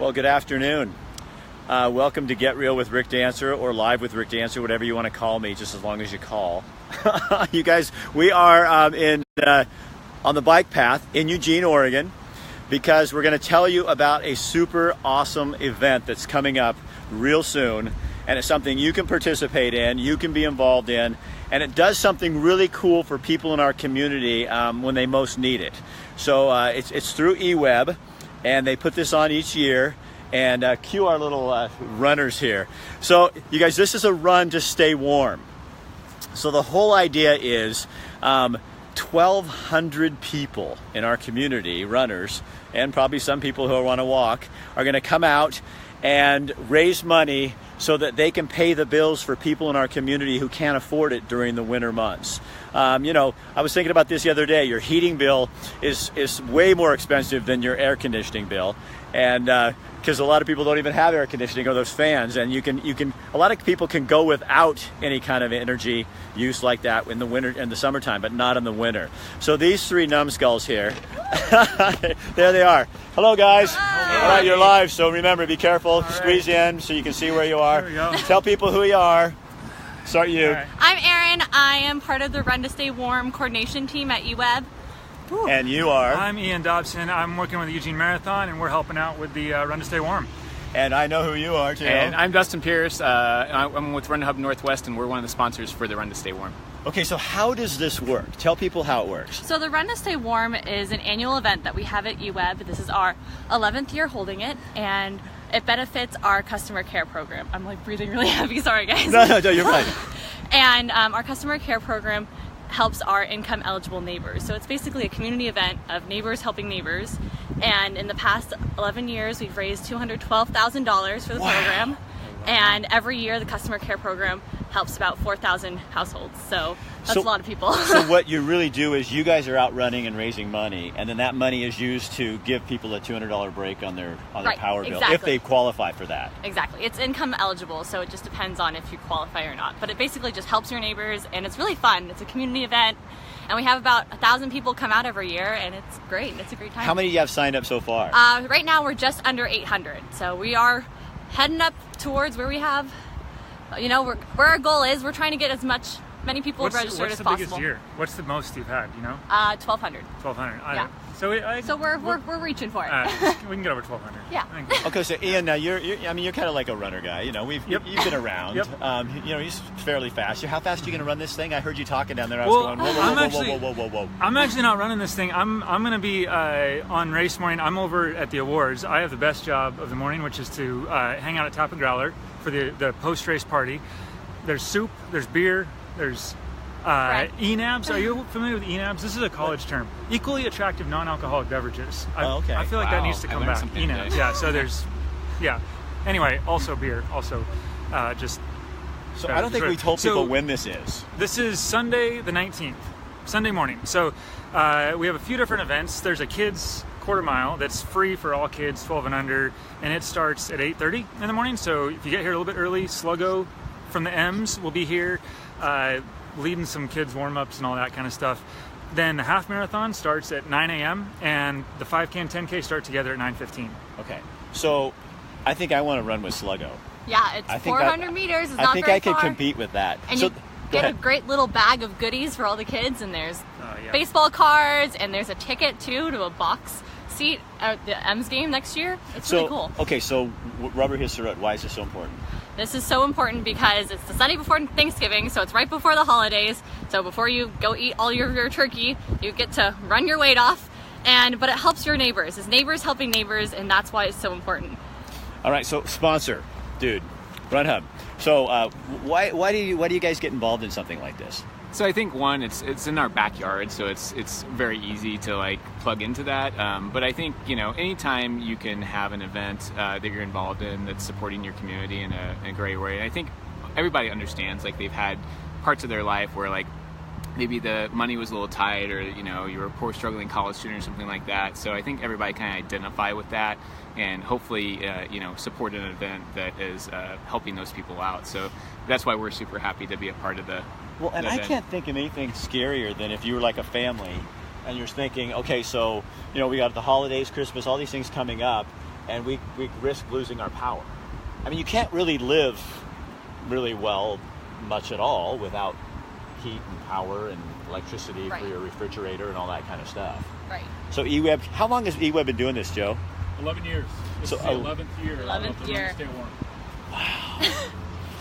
Well, good afternoon. Welcome to Get Real with Rick Dancer, or Live with Rick Dancer, whatever you want to call me, just as long as you call. You guys, we are on the bike path in Eugene, Oregon, because we're going to tell you about a super awesome event that's coming up real soon, and it's something you can participate in, you can be involved in, and it does something really cool for people in our community when they most need it. So it's through EWEB, and they put this on each year. And cue our little runners here. So you guys, this is a run to stay warm. So the whole idea is 1,200 people in our community, runners, and probably some people who want to walk, are going to come out and raise money so that they can pay the bills for people in our community who can't afford it during the winter months. I was thinking about this the other day. Your heating bill is way more expensive than your air conditioning bill, and because a lot of people don't even have air conditioning or those fans, and a lot of people can go without any kind of energy use like that in the winter and the summertime, but not in the winter. So these three numbskulls here, there they are. Hello, guys. Hello. All right, you're live, so remember, be careful. Right. Squeeze in so you can see where you are. There we go. Tell people who you are. Start you. Right. I'm Erin. I am part of the Run to Stay Warm coordination team at EWEB. And you are? I'm Ian Dobson. I'm working with the Eugene Marathon, and we're helping out with the Run to Stay Warm. And I know who you are, too. And I'm Dustin Pierce. I'm with Run Hub Northwest, and we're one of the sponsors for the Run to Stay Warm. Okay, so how does this work? Tell people how it works. So the Run to Stay Warm is an annual event that we have at EWEB. This is our 11th year holding it, and it benefits our customer care program. I'm like breathing really heavy. Sorry, guys. No, you're fine. And our customer care program helps our income eligible neighbors. So it's basically a community event of neighbors helping neighbors. And in the past 11 years, we've raised $212,000 for the program. And every year, the customer care program helps about 4,000 households. So that's a lot of people. So what you really do is you guys are out running and raising money, and then that money is used to give people a $200 break on their power bill, if they qualify for that. Exactly. It's income eligible, so it just depends on if you qualify or not. But it basically just helps your neighbors, and it's really fun. It's a community event, and we have about 1,000 people come out every year, and it's great. It's a great time. How many do you have signed up so far? Right now, we're just under 800. So we are heading up towards where we have, where our goal is. We're trying to get many people registered as possible. What's the biggest year? What's the most you've had, 1,200. 1,200. Yeah. So we're reaching for it. We can get over 1,200. Yeah. Okay, so Ian, now you're kind of like a runner guy. You've been around. Yep. He's fairly fast. How fast are you going to run this thing? I heard you talking down there. I was going, whoa. I'm actually not running this thing. I'm going to be on race morning. I'm over at the awards. I have the best job of the morning, which is to hang out at Tap and Growler for the post-race party. There's soup. There's beer. There's ENABs. Are you familiar with ENABs? This is a college term. Equally attractive non-alcoholic beverages. Okay. I feel like that needs to come back. ENABs. Yeah. So there's, Anyway, also beer. Also, just. So I don't think we told people when this is. This is Sunday the 19th, Sunday morning. So we have a few different events. There's a kids quarter mile that's free for all kids 12 and under, and it starts at 8:30 in the morning. So if you get here a little bit early, Sluggo from the M's will be here. Leading some kids warm-ups and all that kind of stuff. Then the half marathon starts at 9 a.m. and the 5K and 10K start together at 9:15. Okay, so I think I want to run with Sluggo. Yeah, it's 400 meters. It's not I think very I could far. compete with that. And so, you get a great little bag of goodies for all the kids, and there's Yeah. baseball cards, and there's a ticket too to a box seat at the M's game next year. It's really cool. Okay, so rubber hits the road. Why is this so important? This is so important because it's the Sunday before Thanksgiving, so it's right before the holidays. So before you go eat all your turkey, you get to run your weight off, but it helps your neighbors. It's neighbors helping neighbors, and that's why it's so important. All right, so sponsor, dude, Run Hub. So why do you guys get involved in something like this? So I think one, it's in our backyard, so it's very easy to plug into that. But I think anytime you can have an event that you're involved in that's supporting your community in a great way. I think everybody understands they've had parts of their life where maybe the money was a little tight, or you were a poor struggling college student or something like that. So I think everybody kind of identify with that, and hopefully support an event that is helping those people out. So that's why we're super happy to be a part of the. Well, and I can't think of anything scarier than if you were like a family and you're thinking, okay, so we got the holidays, Christmas, all these things coming up, and we risk losing our power. I mean, you can't really live really well much at all without heat and power and electricity for your refrigerator and all that kind of stuff. Right. So EWEB, how long has EWEB been doing this, Joe? 11 years. This is the 11th year. 11th year. Stay warm. Wow.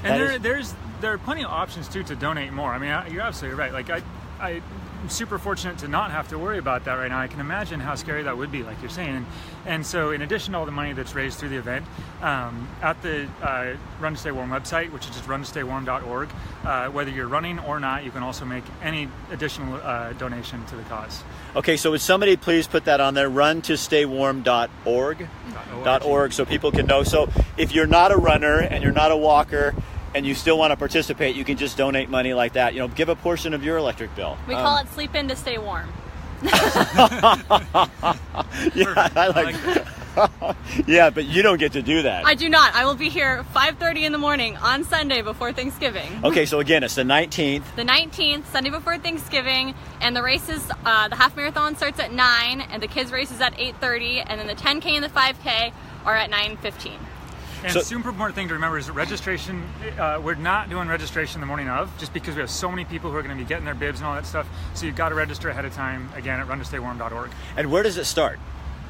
And there are plenty of options too to donate more. I mean, you're absolutely right. Like I'm super fortunate to not have to worry about that right now. I can imagine how scary that would be, like you're saying. And so in addition to all the money that's raised through the event, at the Run to Stay Warm website, which is just runtostaywarm.org, whether you're running or not, you can also make any additional donation to the cause. Okay, so would somebody please put that on there, runtostaywwarm.org, so people can know. So if you're not a runner and you're not a walker, and you still want to participate, you can just donate money like that. You know, give a portion of your electric bill. We call it sleep in to stay warm. Yeah, I like that. Yeah, but you don't get to do that. I do not. I will be here 5:30 in the morning on Sunday before Thanksgiving. Okay, so again, it's the 19th. The 19th, Sunday before Thanksgiving, and the races, the half marathon starts at 9, and the kids races at 8:30, and then the 10K and the 5K are at 9:15. And super important thing to remember is registration. We're not doing registration the morning of, just because we have so many people who are going to be getting their bibs and all that stuff. So you've got to register ahead of time, again, at runtostaywarm.org. And where does it start?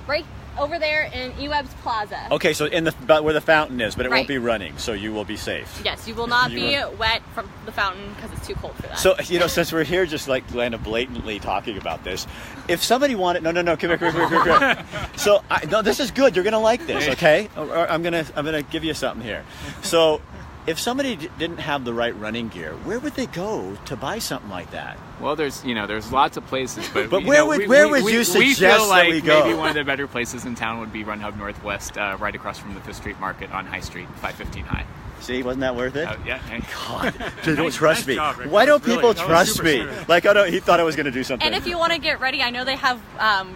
Right over there in EWEB's Plaza. Okay, so in where the fountain is, but it won't be running, so you will be safe. Yes, you will not be wet from the fountain because it's too cold for that. So, you know, since we're here just like kind of blatantly talking about this, if somebody wanted, no, come here. So, no, this is good. You're going to like this, okay? I'm going to give you something here. So, if somebody didn't have the right running gear, where would they go to buy something like that? Well, there's lots of places, but where would you suggest we feel like that we go? Maybe one of the better places in town would be Run Hub Northwest, right across from the 5th Street Market on High Street, 515 High. See, wasn't that worth it? Yeah. God, they don't trust me. Job, Rick. Why don't Really, people trust me? smooth. Like, he thought I was going to do something. And if you want to get ready, I know they have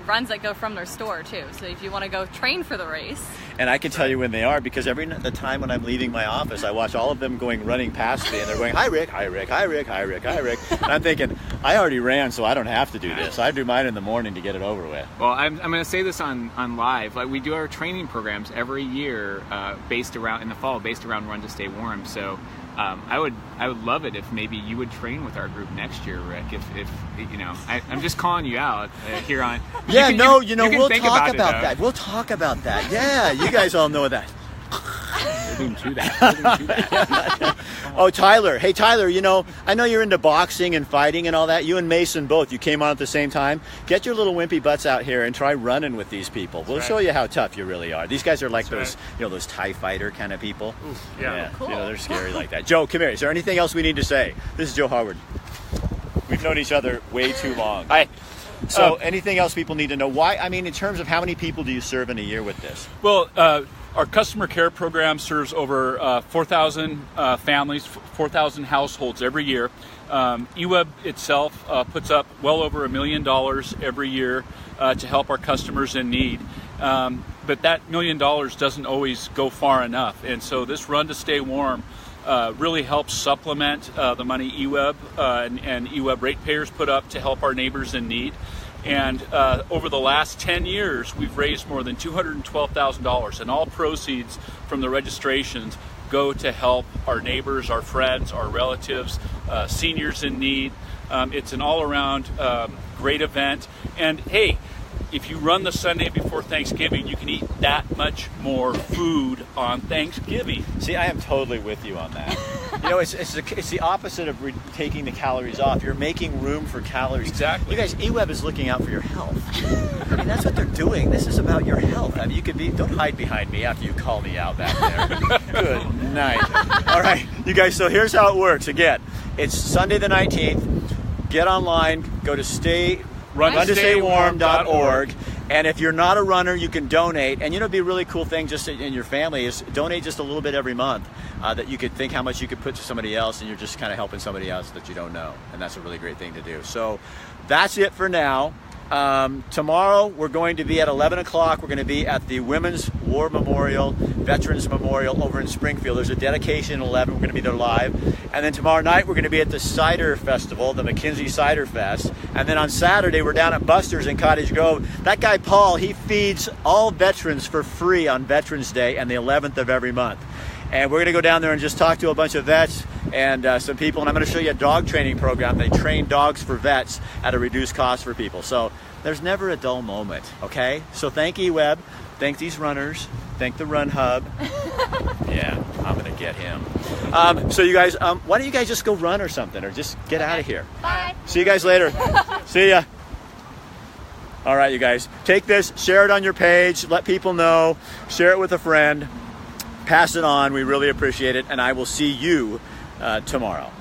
runs that go from their store too. So if you want to go train for the race. And I can tell you when they are, because the time when I'm leaving my office, I watch all of them running past me, and they're going, "Hi, Rick, hi, Rick, hi, Rick, hi, Rick, hi, Rick." And I'm thinking, I already ran, so I don't have to do this. I do mine in the morning to get it over with. Well, I'm going to say this on live. Like, we do our training programs every year, based around Run to Stay Warm. So I would love it if maybe you would train with our group next year, Rick. If you know, I'm just calling you out here on. Yeah, we'll talk about that. We'll talk about that. Yeah, you guys all know that. Moving to that. Oh, Tyler. Hey, Tyler, you know, I know you're into boxing and fighting and all that. You and Mason both. You came on at the same time. Get your little wimpy butts out here and try running with these people. We'll show you how tough you really are. These guys are like those TIE fighter kind of people. Ooh, yeah. Cool. You know, they're scary like that. Joe, come here. Is there anything else we need to say? This is Joe Harward. We've known each other way too long. Hi. So anything else people need to know? Why? I mean, in terms of how many people do you serve in a year with this? Well, our customer care program serves over 4,000 families, 4,000 households every year. EWEB itself puts up well over $1 million every year to help our customers in need. But that $1 million doesn't always go far enough. And so this Run to Stay Warm really helps supplement the money EWEB and EWEB ratepayers put up to help our neighbors in need. And over the last 10 years, we've raised more than $212,000, and all proceeds from the registrations go to help our neighbors, our friends, our relatives, seniors in need. It's an all-around great event. And hey, if you run the Sunday before Thanksgiving, you can eat that much more food on Thanksgiving. See, I am totally with you on that. You know, it's the opposite of taking the calories off. You're making room for calories. Exactly. You guys, EWEB is looking out for your health. I mean, that's what they're doing. This is about your health. I mean, don't hide behind me after you call me out back there. Good night. All right, you guys, so here's how it works. Again, it's Sunday the 19th. Get online, go to runtostaywarm.org. And if you're not a runner, you can donate. And you know, it'd be a really cool thing just in your family is donate just a little bit every month that you could think how much you could put to somebody else, and you're just kind of helping somebody else that you don't know. And that's a really great thing to do. So that's it for now. Tomorrow we're going to be at 11 o'clock. We're going to be at the Women's War Memorial, Veterans Memorial over in Springfield. There's a dedication at 11. We're going to be there live. And then tomorrow night we're going to be at the Cider Festival, the McKinsey Cider Fest. And then on Saturday we're down at Buster's in Cottage Grove. That guy Paul, he feeds all veterans for free on Veterans Day and the 11th of every month. And we're going to go down there and just talk to a bunch of vets and some people. And I'm going to show you a dog training program. They train dogs for vets at a reduced cost for people. So there's never a dull moment, okay? So thank EWEB. Thank these runners. Thank the Run Hub. Yeah, I'm going to get him. So you guys, why don't you guys just go run or something, or just get out of here. Bye. See you guys later. See ya. All right, you guys. Take this, share it on your page. Let people know. Share it with a friend. Pass it on. We really appreciate it. And I will see you tomorrow.